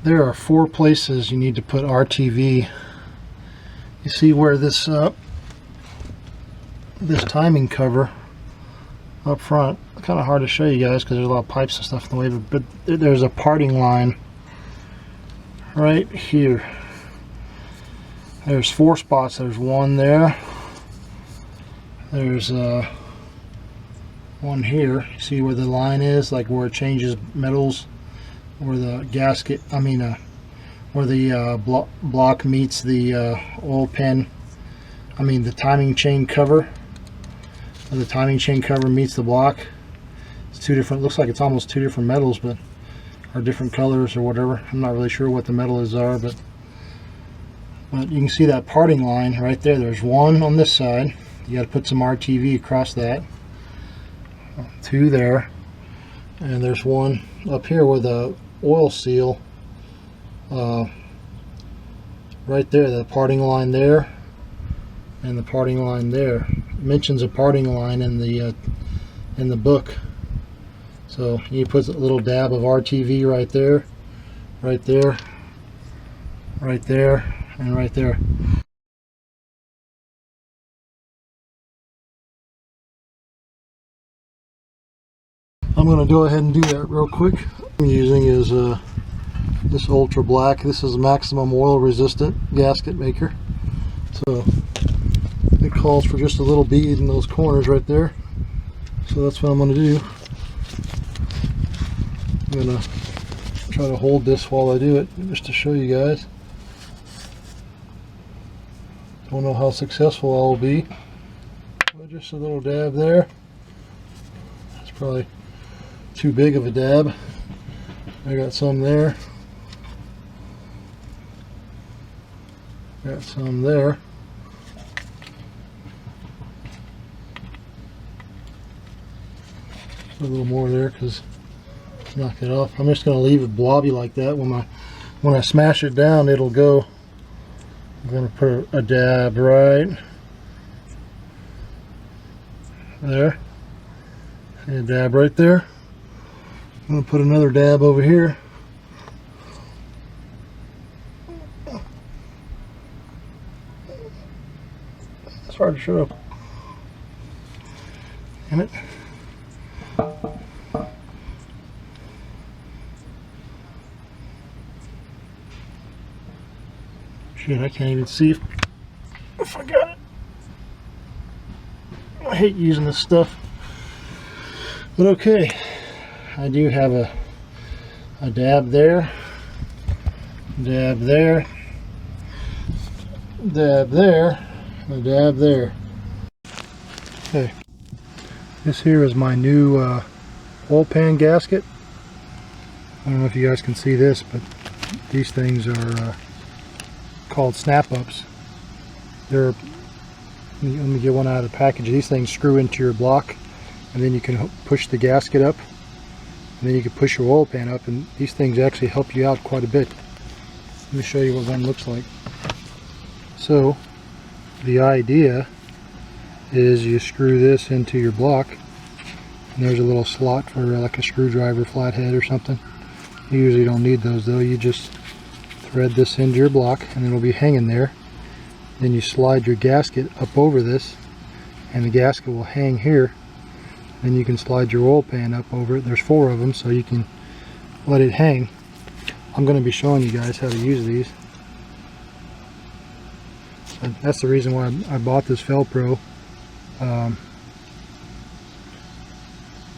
There are 4 places you need to put RTV. You see where this this timing cover up front, kind of hard to show you guys because there's a lot of pipes and stuff in the way, but there's a parting line right here. There's 4 spots. There's one there, there's one here. You see where the line is, like where it changes metals, where the gasket, where the block meets the oil pan, the timing chain cover. The timing chain cover meets the block. It's 2 different, looks like it's almost 2 different metals, but or different colors or whatever. I'm not really sure what the metals are, but you can see that parting line right there. There's one on this side. You got to put some RTV across that. 2 there, and there's one up here with the oil seal right there. The parting line there and the parting line there. It mentions a parting line in the book. So you put a little dab of RTV right there, right there, right there, and right there. I'm going to go ahead and do that real quick. What I'm using is this ultra black. This is maximum oil resistant gasket maker. So it calls for just a little bead in those corners right there. So that's what I'm going to do. I'm going to try to hold this while I do it, just to show you guys. Don't know how successful I'll be. But just a little dab there. That's probably too big of a dab. I got some there. Got some there. A little more there because knock it off. I'm just going to leave it blobby like that. When I smash it down, it'll go. I'm going to put a dab right there. And a dab right there. I'm going to put another dab over here. It's hard to show. Damn it. Shit, I can't even see if I got it. I hate using this stuff. But okay. I do have a dab there, dab there, dab there, a dab there. Okay, this here is my new oil pan gasket. I don't know if you guys can see this, but these things are called snap-ups. Let me get one out of the package. These things screw into your block, and then you can push the gasket up. And then you can push your oil pan up, and these things actually help you out quite a bit. Let me show you what one looks like. So the idea is you screw this into your block, and there's a little slot for like a screwdriver flathead or something. You usually don't need those though. You just thread this into your block and it'll be hanging there. Then you slide your gasket up over this and the gasket will hang here. Then you can slide your oil pan up over it. There's 4 of them, so you can let it hang. I'm going to be showing you guys how to use these. And that's the reason why I bought this fel-pro.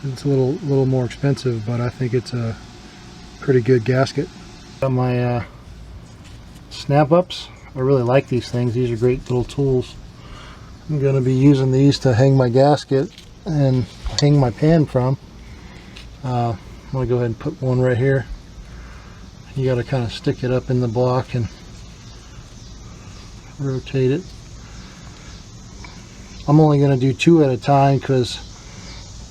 It's a little more expensive, but I think it's a pretty good gasket. Got my snap-ups. I really like these things. These are great little tools. I'm going to be using these to hang my gasket and hang my pan from. I'm going to go ahead and put one right here. You got to kind of stick it up in the block and rotate it. I'm only going to do 2 at a time because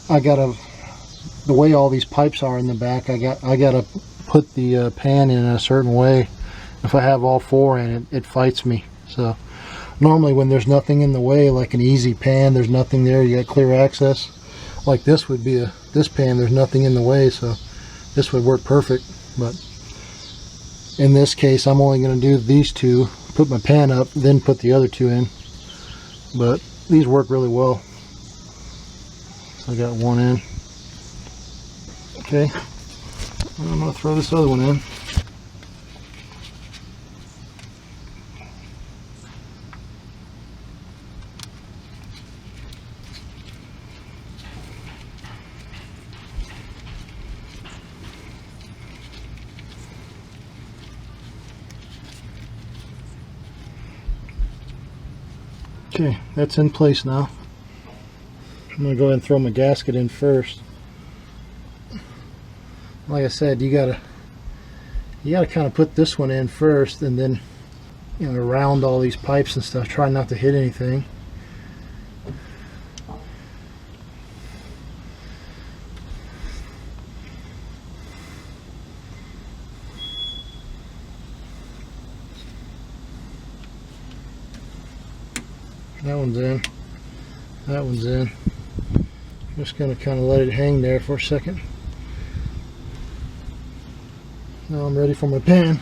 the way all these pipes are in the back, I got to put the pan in a certain way. If I have all 4 in it, it fights me. So normally when there's nothing in the way, like an easy pan, there's nothing there, you got clear access. Like this would be this pan, there's nothing in the way, so this would work perfect. But in this case I'm only going to do these two, put my pan up, then put the other two in. But these work really well. So I got one in. Okay, I'm going to throw this other one in. Okay, that's in place now. I'm going to go ahead and throw my gasket in first. Like I said, you gotta kind of put this one in first, and then, you know, around all these pipes and stuff. Try not to hit anything. That one's in. That one's in. Just gonna kind of let it hang there for a second. Now I'm ready for my pan.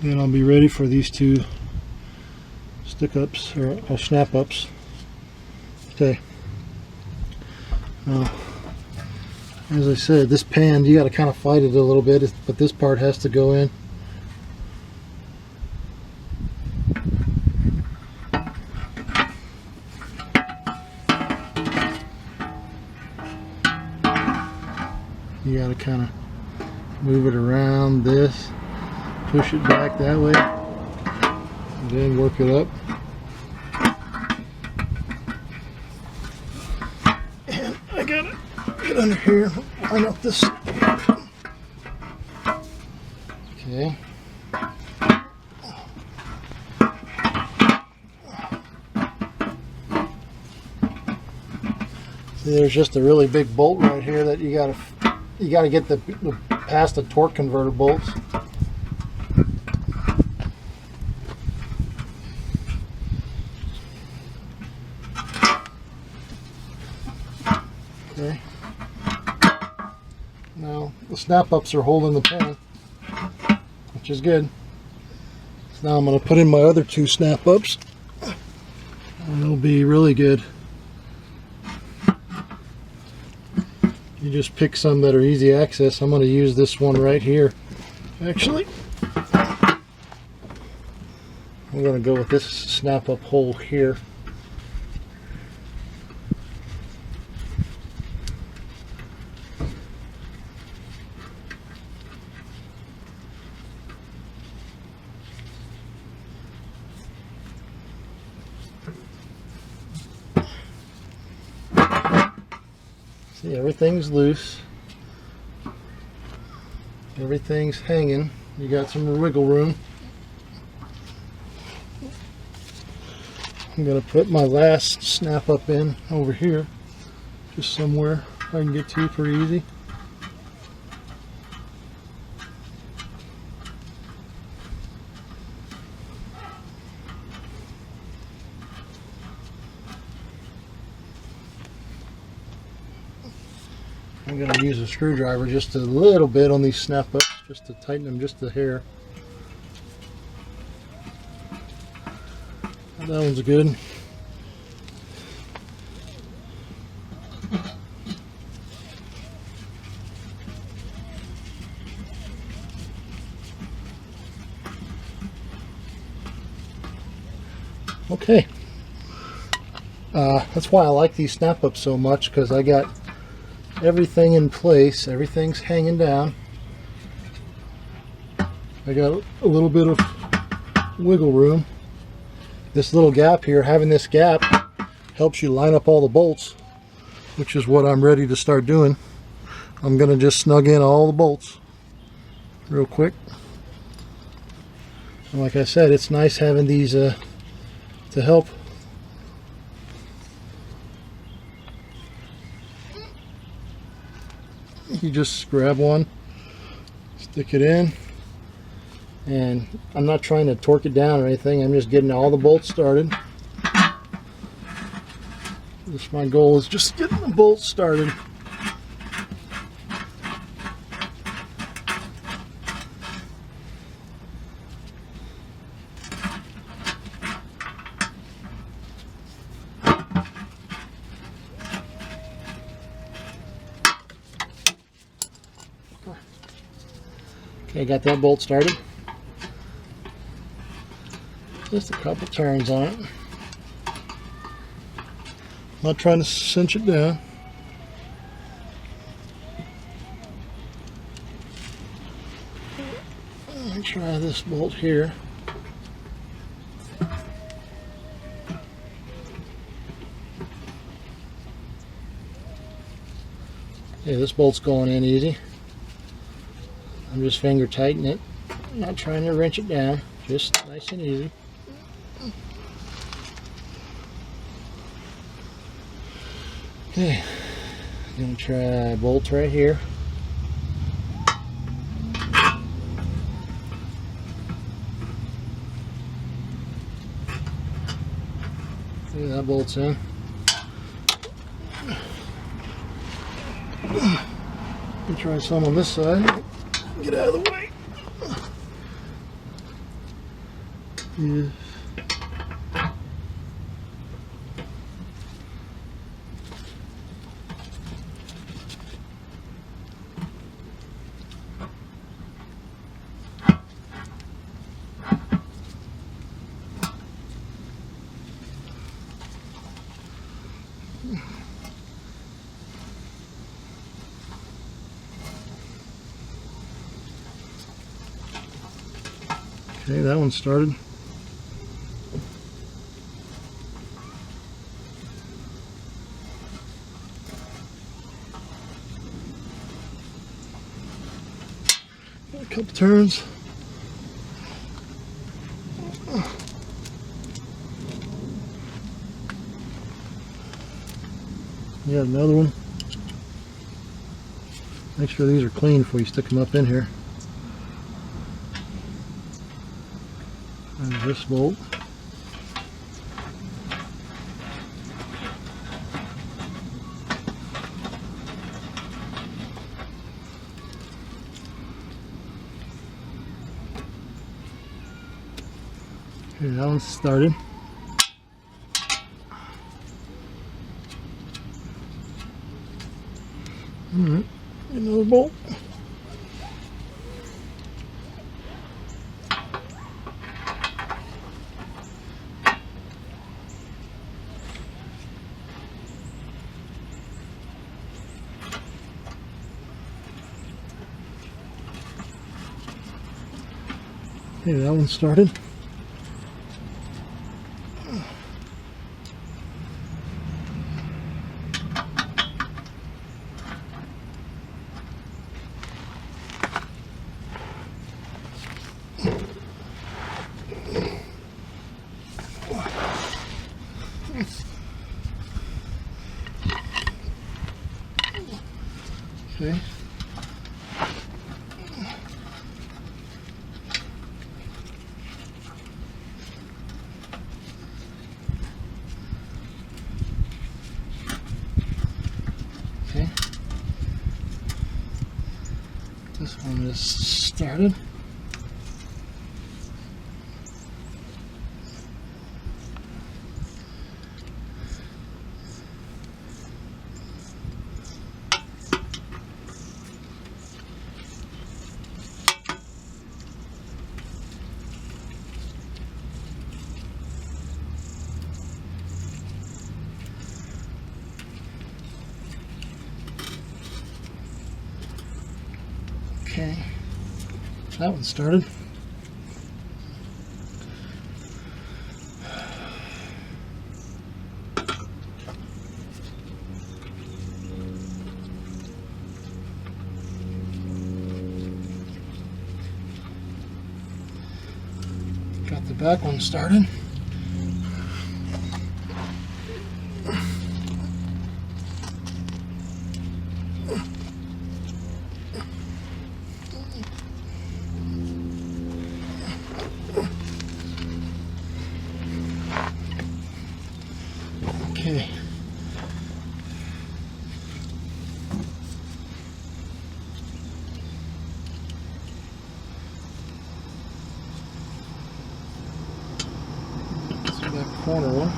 Then I'll be ready for these two stick-ups or snap-ups. Okay. Now, as I said, this pan, you got to kind of fight it a little bit, but this part has to go in. You got to kind of move it around this, push it back that way, and then work it up. And I gotta get under here, line up this. Okay. See, there's just a really big bolt right here that you gotta get the past the torque converter bolts. Okay. Now the snap-ups are holding the pan, which is good. So now I'm going to put in my other two snap-ups, and it'll be really good. You just pick some that are easy access. I'm going to use this one right here. Actually, I'm going to go with this snap-up hole here. See, everything's loose. Everything's hanging. You got some wiggle room. I'm going to put my last snap up in over here, just somewhere I can get to pretty easy. I'm going to use a screwdriver just a little bit on these snap-ups, just to tighten them just a hair. That one's good. Okay. That's why I like these snap-ups so much, because I got everything in place, everything's hanging down. I got a little bit of wiggle room. This little gap here, having this gap helps you line up all the bolts, which is what I'm ready to start doing. I'm going to just snug in all the bolts real quick. And like I said, it's nice having these to help. You just grab one, stick it in, and I'm not trying to torque it down or anything. I'm just getting all the bolts started. My goal is just getting the bolts started. Okay, got that bolt started. Just a couple turns on it. Not trying to cinch it down. Let me try this bolt here. Yeah, this bolt's going in easy. I'm just finger tightening it. I'm not trying to wrench it down, just nice and easy. Okay, I'm gonna try bolts right here. See, that bolt's in. Let me try some on this side. Get out of the way. Yeah. Okay, that one started. A couple turns. Yeah, another one. Make sure these are clean before you stick them up in here. And this bolt. Okay, that one's started. Alright, another bolt. Okay, that one started. Okay. Okay. This one is started. Okay, that one started. Got the back one started. Okay. See that corner one.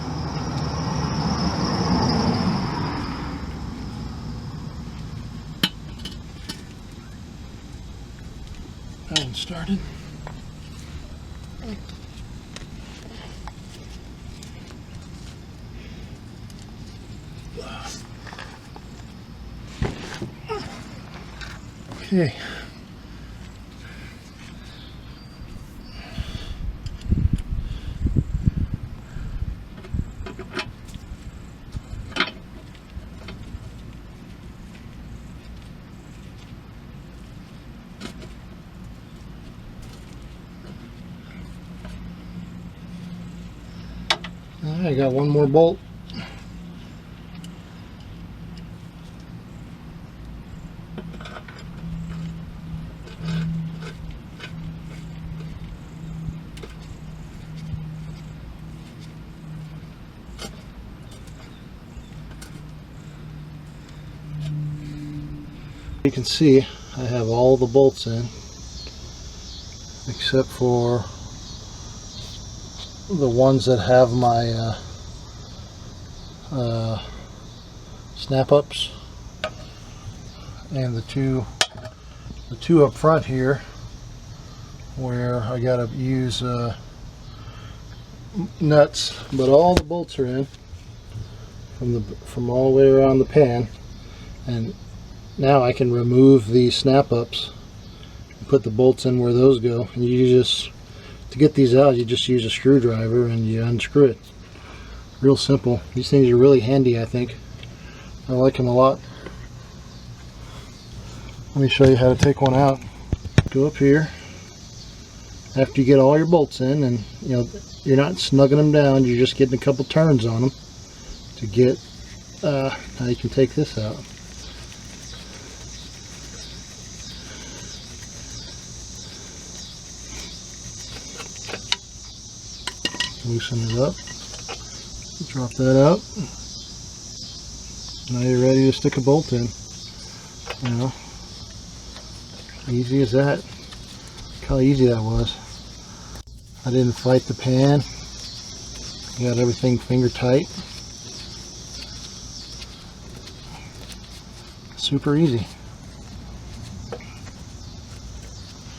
That one one started. Okay. I got one more bolt. You can see I have all the bolts in except for the ones that have my snap-ups, and the two up front here where I gotta use nuts, but all the bolts are in from all the way around the pan. And now I can remove these snap-ups and put the bolts in where those go, and you just, to get these out, you just use a screwdriver and you unscrew it. Real simple. These things are really handy, I think. I like them a lot. Let me show you how to take one out. Go up here. After you get all your bolts in, and you know you're not snugging them down, you're just getting a couple turns on them to get how you can take this out. Loosen it up, drop that out. Now you're ready to stick a bolt in. You know, easy as that. Look how easy that was. I didn't fight the pan. Got everything finger tight. Super easy.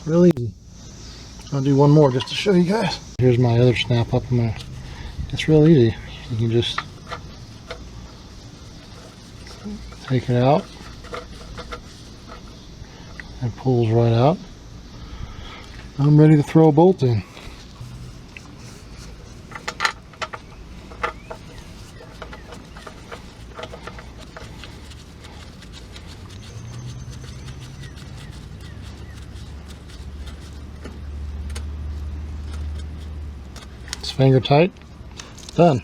Real easy. I'll do one more just to show you guys. Here's my other snap up. It's real easy. You can just take it out. It pulls right out. I'm ready to throw a bolt in. Finger tight, done.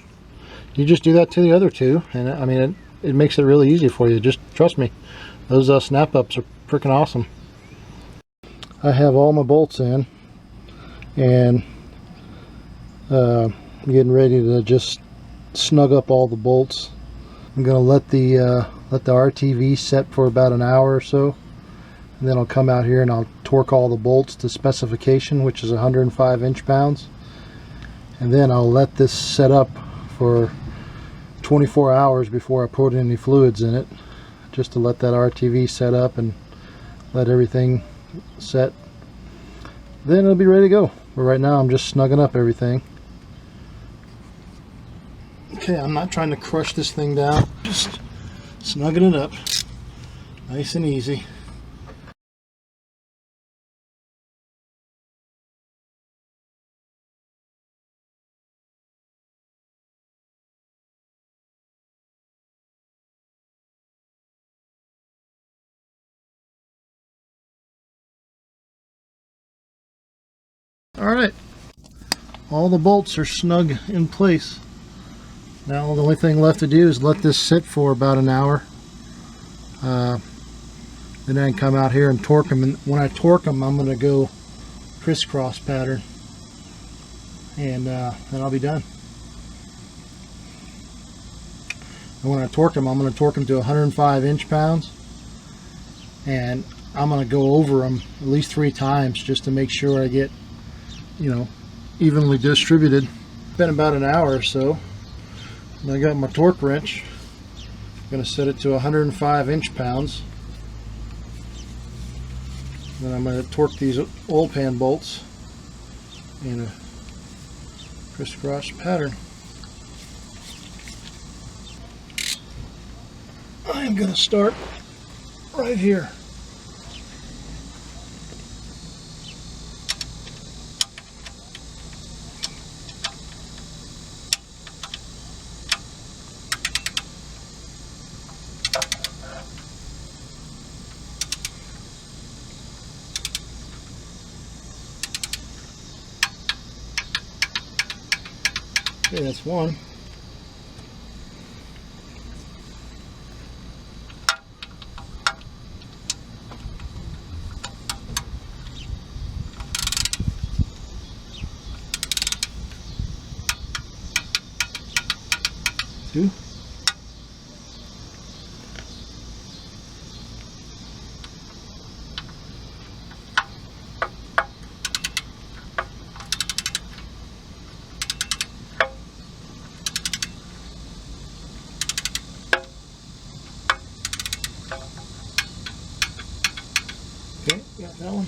You just do that to the other two, and I mean it makes it really easy for you. Just trust me, those snap-ups are freaking awesome. I have all my bolts in, and I'm getting ready to just snug up all the bolts. I'm gonna let the RTV set for about an hour or so, and then I'll come out here and I'll torque all the bolts to specification, which is 105 inch-pounds. And then I'll let this set up for 24 hours before I put any fluids in it, just to let that RTV set up and let everything set. Then it'll be ready to go. But right now I'm just snugging up everything. Okay, I'm not trying to crush this thing down, just snugging it up. Nice and easy. Alright, all the bolts are snug in place. Now the only thing left to do is let this sit for about an hour. Then I can come out here and torque them. And when I torque them, I'm going to go crisscross pattern. And then I'll be done. And when I torque them, I'm going to torque them to 105 inch-pounds. And I'm going to go over them at least 3 times just to make sure I get, you know, evenly distributed. It's been about an hour or so. And I got my torque wrench. I'm going to set it to 105 inch-pounds. Then I'm going to torque these oil pan bolts in a crisscross pattern. I'm going to start right here. Okay, that's one. Two. Okay, got that one.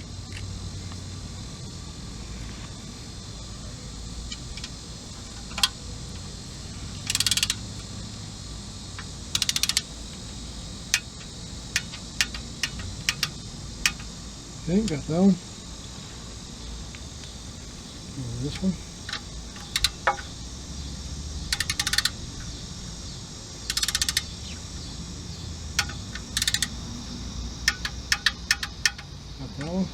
Okay, got that one. This one. Got that one.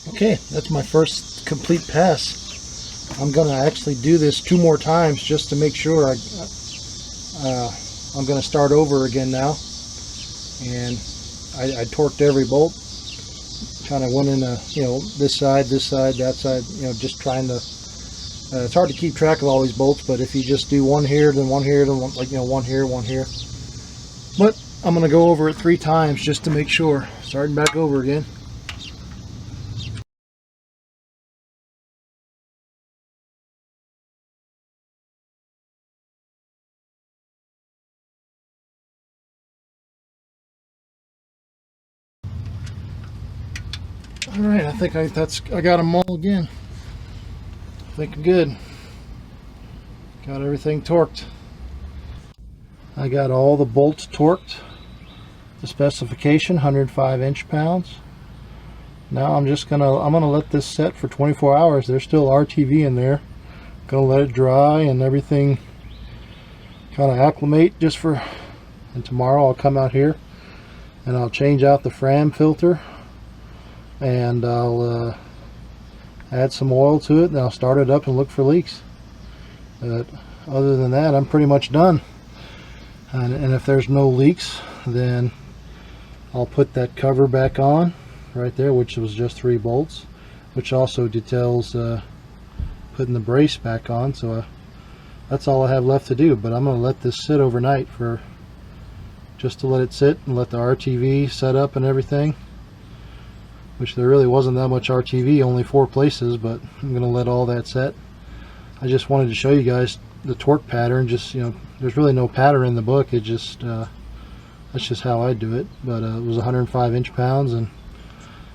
Okay, that's my first complete pass. I'm going to actually do this 2 more times just to make sure. I'm going to start over again now. And I torqued every bolt. Kind of went in this side, that side, just trying to, it's hard to keep track of all these bolts, but if you just do one here, then one here, then one, one here, one here. But I'm going to go over it 3 times just to make sure. Starting back over again. All right, I think I got them all again. I think I'm good. Got everything torqued. I got all the bolts torqued. The specification, 105 inch-pounds. Now I'm gonna let this set for 24 hours. There's still RTV in there. Gonna let it dry and everything kind of acclimate and tomorrow I'll come out here and I'll change out the Fram filter. And I'll add some oil to it and I'll start it up and look for leaks. But other than that, I'm pretty much done. And if there's no leaks, then I'll put that cover back on right there, which was just 3 bolts, which also details putting the brace back on. So that's all I have left to do. But I'm going to let this sit overnight just to let it sit and let the RTV set up and everything. Which there really wasn't that much RTV, only 4 places, but I'm going to let all that set. I just wanted to show you guys the torque pattern. Just, there's really no pattern in the book. It just that's just how I do it. But it was 105 inch-pounds, and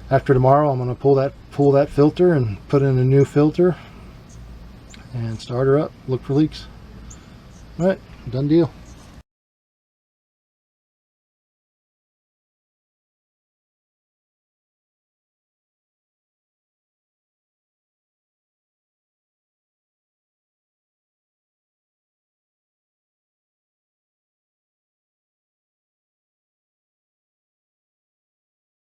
after tomorrow I'm going to pull that filter and put in a new filter and start her up, look for leaks. All right, done deal.